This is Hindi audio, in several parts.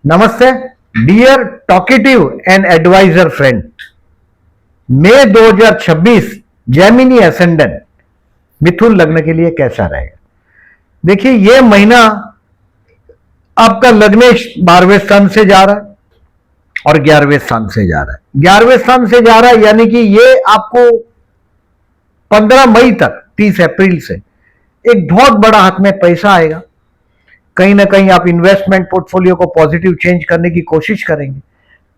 नमस्ते dear talkative and advisor friend. मई 2026 जेमिनी असेंडेंट मिथुन लग्न के लिए कैसा रहेगा? देखिए, यह महीना आपका लग्नेश 12वें स्थान से जा रहा है और 11वें स्थान से जा रहा है। 11वें स्थान से जा रहा है यानी कि ये आपको 15 मई तक 30 अप्रैल से एक बहुत बड़ा हाथ में पैसा आएगा। कहीं ना कहीं आप इन्वेस्टमेंट पोर्टफोलियो को पॉजिटिव चेंज करने की कोशिश करेंगे।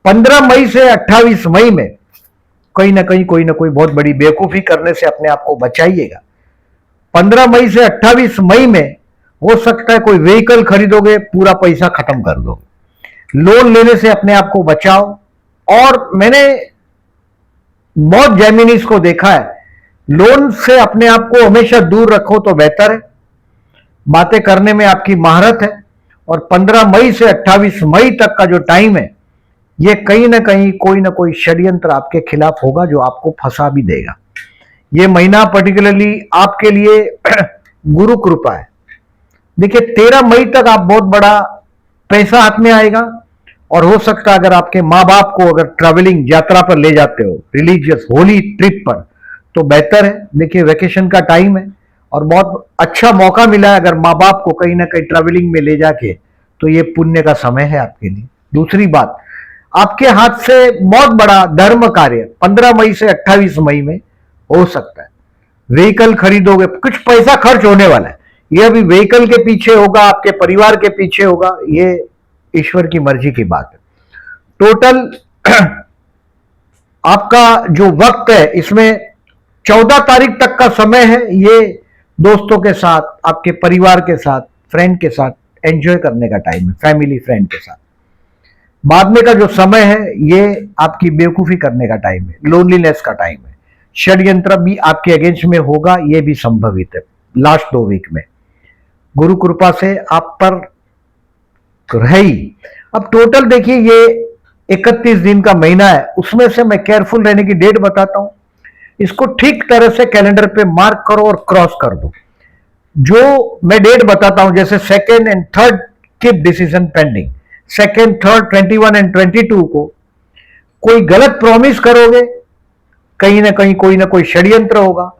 15 मई से 28 मई में कहीं ना कहीं कोई ना कोई बहुत बड़ी बेवकूफी करने से अपने आप को बचाइएगा। 15 मई से 28 मई में हो सकता है कोई व्हीकल खरीदोगे, पूरा पैसा खत्म कर दोगे। लोन लेने से अपने आप को बचाओ। और मैंने बहुत जेमिनीज को देखा है, लोन से अपने आप को हमेशा दूर रखो तो बेहतर है। बातें करने में आपकी महारत है और 15 मई से 28 मई तक का जो टाइम है, यह कहीं ना कहीं कोई ना कोई षड्यंत्र आपके खिलाफ होगा जो आपको फंसा भी देगा। यह महीना पर्टिकुलरली आपके लिए गुरु कृपा है। देखिए, 13 मई तक आप बहुत बड़ा पैसा हाथ में आएगा और हो सकता है अगर आपके माँ बाप को अगर ट्रैवलिंग यात्रा पर ले जाते हो, रिलीजियस होली ट्रिप पर, तो बेहतर है। देखिए, वेकेशन का टाइम है और बहुत अच्छा मौका मिला है अगर माँ बाप को कहीं ना कहीं ट्रैवलिंग में ले जाके, तो ये पुण्य का समय है आपके लिए। दूसरी बात, आपके हाथ से बहुत बड़ा धर्म कार्य 15 मई से 28 मई में हो सकता है। व्हीकल खरीदोगे, कुछ पैसा खर्च होने वाला है। यह अभी व्हीकल के पीछे होगा, आपके परिवार के पीछे होगा, ये ईश्वर की मर्जी की बात है। टोटल आपका जो वक्त है इसमें 14 तारीख तक का समय है। ये दोस्तों के साथ, आपके परिवार के साथ, फ्रेंड के साथ एंजॉय करने का टाइम है, फैमिली फ्रेंड के साथ। बाद में का जो समय है ये आपकी बेवकूफी करने का टाइम है, लोनलीनेस का टाइम है। षड्यंत्र भी आपके अगेंस्ट में होगा, यह भी संभवित है लास्ट 2 वीक में। गुरु कृपा से आप पर रही। अब टोटल देखिए, ये 31 दिन का महीना है, उसमें से मैं केयरफुल रहने की डेट बताता हूं। इसको ठीक तरह से कैलेंडर पे मार्क करो और क्रॉस कर दो। जो मैं डेट बताता हूं, जैसे 2nd and 3rd keep decision pending. 2nd, 3rd, 21 and 22 को कोई गलत प्रॉमिस करोगे, कहीं ना कहीं कोई ना कोई षड्यंत्र होगा।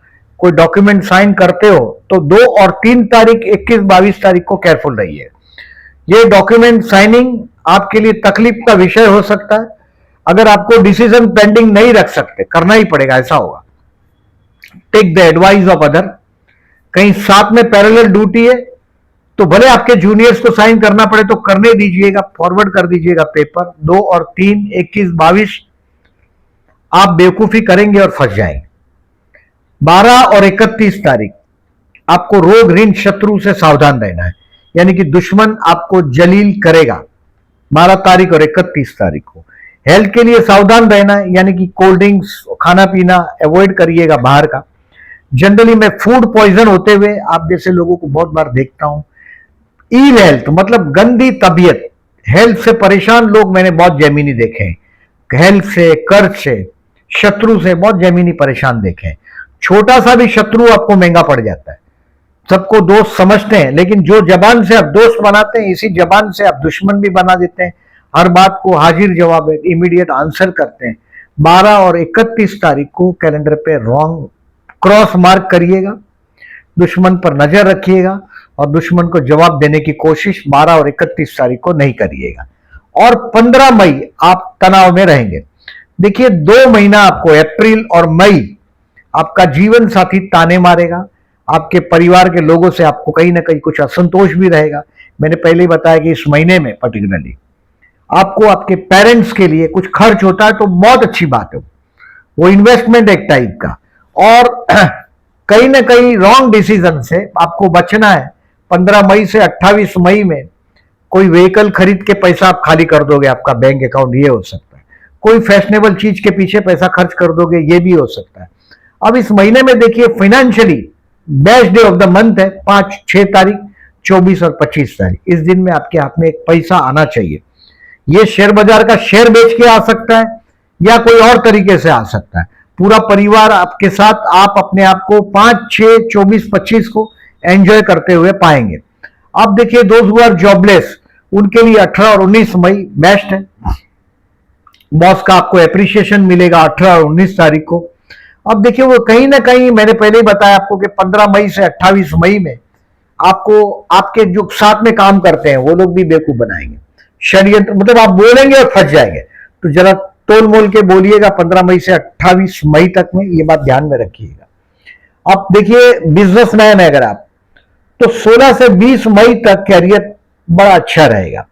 कोई डॉक्यूमेंट साइन करते हो तो 2 और 3 तारीख, 21, 22 तारीख को केयरफुल रहिए। ये डॉक्यूमेंट साइनिंग आपके लिए तकलीफ का विषय हो सकता है। अगर आपको डिसीजन पेंडिंग नहीं रख सकते, करना ही पड़ेगा, ऐसा होगा। Take the advice of other. कहीं साथ में पैरेलल ड्यूटी है तो भले आपके जूनियर्स को साइन करना पड़े तो करने दीजिएगा, फॉरवर्ड कर दीजिएगा पेपर। 2 और 3, 21, 22 आप बेवकूफी करेंगे और फंस जाएंगे। 12 और 31 तारीख आपको रोग, ऋण, शत्रु से सावधान रहना है, यानी कि दुश्मन आपको जलील करेगा। 12 तारीख और 31 तारीख को हेल्थ के लिए सावधान रहना है, यानी कि कोल्ड ड्रिंक्स, खाना पीना अवॉइड करिएगा बाहर का। जनरली मैं फूड पॉइजन होते हुए आप जैसे लोगों को बहुत बार देखता हूं। इल हेल्थ मतलब गंदी तबीयत, हेल्थ से परेशान लोग मैंने बहुत जेमिनी देखे हैं। हेल्थ से, कर्ज से, शत्रु से बहुत जेमिनी परेशान देखे हैं। छोटा सा भी शत्रु आपको महंगा पड़ जाता है। सबको दोस्त समझते हैं, लेकिन जो जबान से आप दोस्त बनाते हैं, इसी जबान से आप दुश्मन भी बना देते हैं। हर बात को हाजिर जवाब है, इमीडिएट आंसर करते हैं। 12 और 31 तारीख को कैलेंडर पे रॉन्ग क्रॉस मार्क करिएगा। दुश्मन पर नजर रखिएगा और दुश्मन को जवाब देने की कोशिश 12 और 31 तारीख को नहीं करिएगा। और 15 मई आप तनाव में रहेंगे। देखिए, 2 महीना आपको, अप्रैल और मई, आपका जीवन साथी ताने मारेगा। आपके परिवार के लोगों से आपको कहीं ना कहीं कुछ असंतोष भी रहेगा। मैंने पहले ही बताया कि इस महीने में पर्टिकुलरली आपको आपके पेरेंट्स के लिए कुछ खर्च होता है तो बहुत अच्छी बात है, वो इन्वेस्टमेंट एक टाइप का। और कहीं ना कहीं रॉन्ग डिसीजन से आपको बचना है। 15 मई से 28 मई में कोई व्हीकल खरीद के पैसा आप खाली कर दोगे आपका बैंक अकाउंट, ये हो सकता है। कोई फैशनेबल चीज के पीछे पैसा खर्च कर दोगे, ये भी हो सकता है। अब इस महीने में देखिए, financially best day of the month है 5, 6 तारीख, 24 और 25 तारीख। इस दिन में आपके हाथ में एक पैसा आना चाहिए। यह शेयर बाजार का शेयर बेच के आ सकता है या कोई और तरीके से आ सकता है। पूरा परिवार आपके साथ, आप अपने आप को 5, 6, 24, 25 को एंजॉय करते हुए पाएंगे। अब देखिए, दोस्त हु आर जॉबलेस, उनके लिए 18 और 19 मई बेस्ट है। बॉस का आपको एप्रिसिएशन मिलेगा 18 और 19 तारीख को। अब देखिए वो कहीं ना कहीं मैंने पहले ही बताया आपको कि 15 मई से 28 मई में आपको आपके जो साथ में काम करते हैं वो लोग भी बेवकूफ बनाएंगे, षड्यंत्र, मतलब आप बोलेंगे और फंस जाएंगे। तो जरा तोल मोल के बोलिएगा 15 मई से 28 मई तक में, ये बात ध्यान में रखिएगा। अब देखिए बिजनेसमैन है अगर आप, तो 16 से 20 मई तक कैरियर बड़ा अच्छा रहेगा,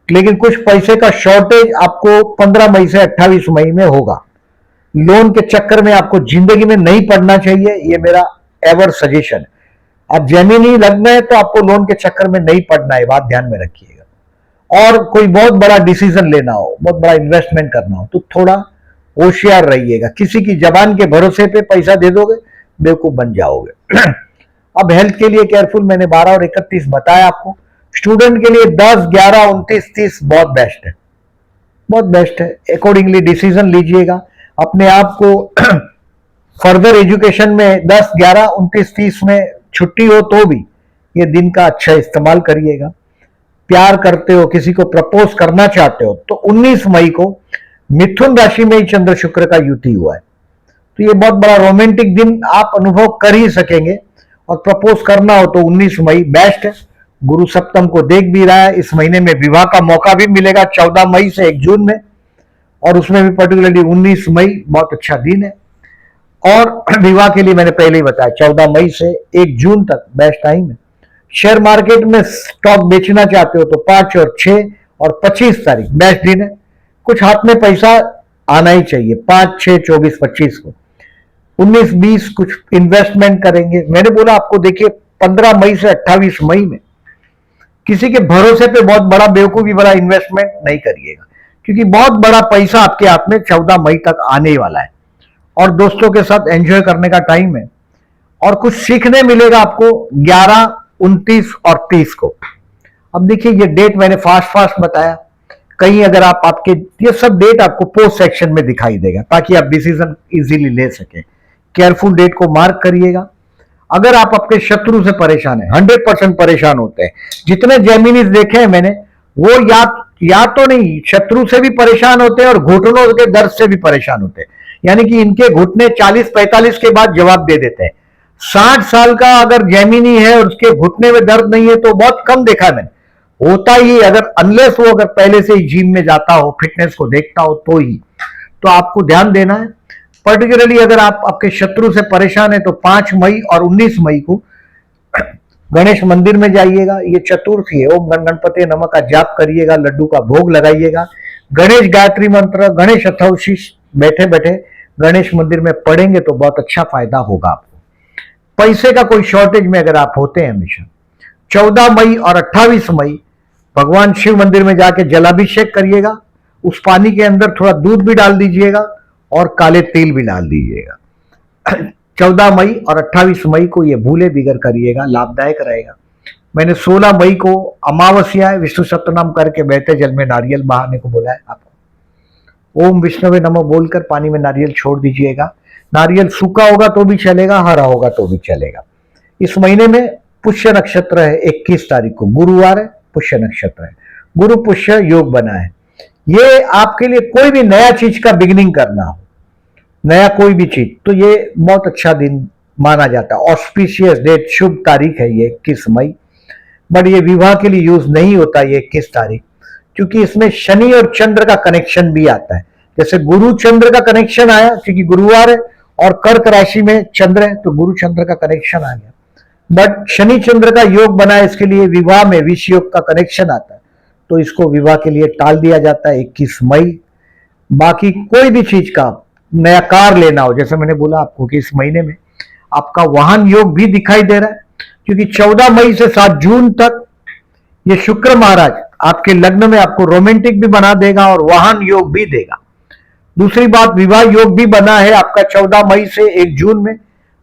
लेकिन कुछ पैसे का शॉर्टेज आपको 15 मई से 28 मई में होगा। लोन के चक्कर में आपको जिंदगी में नहीं पड़ना चाहिए, ये मेरा एवर सजेशन है। आप जेमिनी लग गए तो आपको लोन के चक्कर में नहीं पड़ना है, बात ध्यान में रखिएगा। और कोई बहुत बड़ा डिसीजन लेना हो, बहुत बड़ा इन्वेस्टमेंट करना हो तो थोड़ा होशियार रहिएगा, किसी की जबान के भरोसे पे पैसा दे दोगे बेवकूफ बन जाओगे। अब हेल्थ के लिए केयरफुल, मैंने 12 और 31 बताया आपको। स्टूडेंट के लिए 10, 11, 29, 30 बहुत बेस्ट है, बहुत बेस्ट है। अकॉर्डिंगली डिसीजन लीजिएगा अपने आप को। फर्दर एजुकेशन में 10, 11, 29, 30 में छुट्टी हो तो भी ये दिन का अच्छा इस्तेमाल करिएगा। प्यार करते हो, किसी को प्रपोज करना चाहते हो तो 19 मई को मिथुन राशि में ही चंद्र शुक्र का युति हुआ है, तो ये बहुत बड़ा रोमांटिक दिन आप अनुभव कर ही सकेंगे। और प्रपोज करना हो तो 19 मई बेस्ट है। गुरु सप्तम को देख भी रहा है, इस महीने में विवाह का मौका भी मिलेगा 14 मई से 1 जून में, और उसमें भी पर्टिकुलरली 19 मई बहुत अच्छा दिन है। और विवाह के लिए मैंने पहले ही बताया 14 मई से 1 जून तक बेस्ट टाइम है। शेयर मार्केट में स्टॉक बेचना चाहते हो तो 5 और 6 और 25 तारीख बेस्ट दिन है। कुछ हाथ में पैसा आना ही चाहिए 5, 6, 24, 25 को। 19, 20 कुछ इन्वेस्टमेंट करेंगे। मैंने बोला आपको देखिए 15 मई से 28 मई में किसी के भरोसे पे बहुत बड़ा बेवकूफी बड़ा इन्वेस्टमेंट नहीं करिएगा, क्योंकि बहुत बड़ा पैसा आपके हाथ में 14 मई तक आने वाला है। और दोस्तों के साथ एंजॉय करने का टाइम है, और कुछ सीखने मिलेगा आपको 11, 29 और 30 को। अब देखिए ये डेट मैंने फास्ट बताया, कहीं अगर आप आपके ये सब डेट आपको पोस्ट सेक्शन में दिखाई देगा ताकि आप डिसीजन इजीली ले सकें। केयरफुल डेट को मार्क करिएगा। अगर आप अपने शत्रु से परेशान है, 100% परेशान होते हैं, जितने जेमिनीज देखे हैं मैंने, वो या तो नहीं शत्रु से भी परेशान होते हैं और घुटनों के दर्द से भी परेशान होते हैं। यानी कि इनके घुटने 40-45 के बाद जवाब दे देते हैं। 60 साल का अगर जेमिनी है और उसके घुटने में दर्द नहीं है तो बहुत कम देखा है मैंने, होता ही अगर अनलेस वो अगर पहले से ही जिम में जाता हो, फिटनेस को देखता हो तो ही। तो आपको ध्यान देना है। पर्टिकुलरली अगर आप आपके शत्रु से परेशान है तो 5 मई और 19 मई को गणेश मंदिर में जाइएगा। ये चतुर्थी है, ओम गणपति नमः का जाप करिएगा, लड्डू का भोग लगाइएगा, गणेश गायत्री मंत्र, गणेश अथर्वशीष बैठे बैठे गणेश मंदिर में पढ़ेंगे तो बहुत अच्छा फायदा होगा आपको। पैसे का कोई शॉर्टेज में अगर आप होते हैं हमेशा, 14 मई और 28 मई भगवान शिव मंदिर में जाके जलाभिषेक करिएगा। उस पानी के अंदर थोड़ा दूध भी डाल दीजिएगा और काले तेल भी डाल दीजिएगा। 14 मई और 28 मई को ये भूले बिगर करिएगा, लाभदायक रहेगा। मैंने 16 मई को अमावस्या है, विष्णु सप्तनाम करके बहते जल में नारियल बहाने को बोला है आपको। ओम विष्णुवे नमः बोलकर पानी में नारियल छोड़ दीजिएगा। नारियल सूखा होगा तो भी चलेगा, हरा होगा तो भी चलेगा। इस महीने में पुष्य नक्षत्र है, 21 तारीख को गुरुवार है, पुष्य नक्षत्र है, गुरु पुष्य योग बना है। ये आपके लिए कोई भी नया चीज का बिगिनिंग करना हो, नया कोई भी चीज, तो ये बहुत अच्छा दिन माना जाता है। ऑस्पिशियस डेट, शुभ तारीख है ये 21 मई। बट ये विवाह के लिए यूज नहीं होता ये 21 तारीख, क्योंकि इसमें शनि और चंद्र का कनेक्शन भी आता है। जैसे गुरु चंद्र का कनेक्शन आया क्योंकि गुरुवार है और कर्क राशि में चंद्र है, तो गुरु चंद्र का कनेक्शन आ गया। बट शनि चंद्र का योग बना है, इसके लिए विवाह में विष योग का कनेक्शन आता है, तो इसको विवाह के लिए टाल दिया जाता है 21 मई। बाकी कोई भी चीज का नया कार लेना हो, जैसे मैंने बोला आपको कि इस महीने में आपका वाहन योग भी दिखाई दे रहा है, क्योंकि 14 मई से 7 जून तक ये शुक्र महाराज आपके लग्न में आपको रोमांटिक भी बना देगा और वाहन योग भी देगा। दूसरी बात, विवाह योग भी बना है आपका 14 मई से 1 जून में।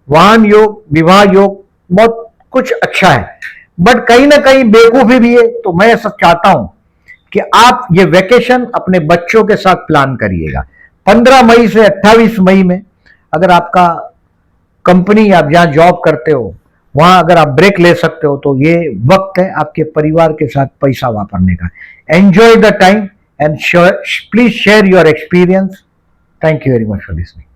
वाहन योग, विवाह योग, बहुत कुछ अच्छा है। बट कहीं ना कहीं बेवकूफी भी है। तो मैं ऐसा चाहता हूं कि आप ये वेकेशन अपने बच्चों के साथ प्लान करिएगा। 15 मई से 28 मई में अगर आपका कंपनी, आप जहां जॉब करते हो, वहां अगर आप ब्रेक ले सकते हो तो ये वक्त है आपके परिवार के साथ पैसा वापरने का। Enjoy the time and please share your experience. Thank you very much for listening.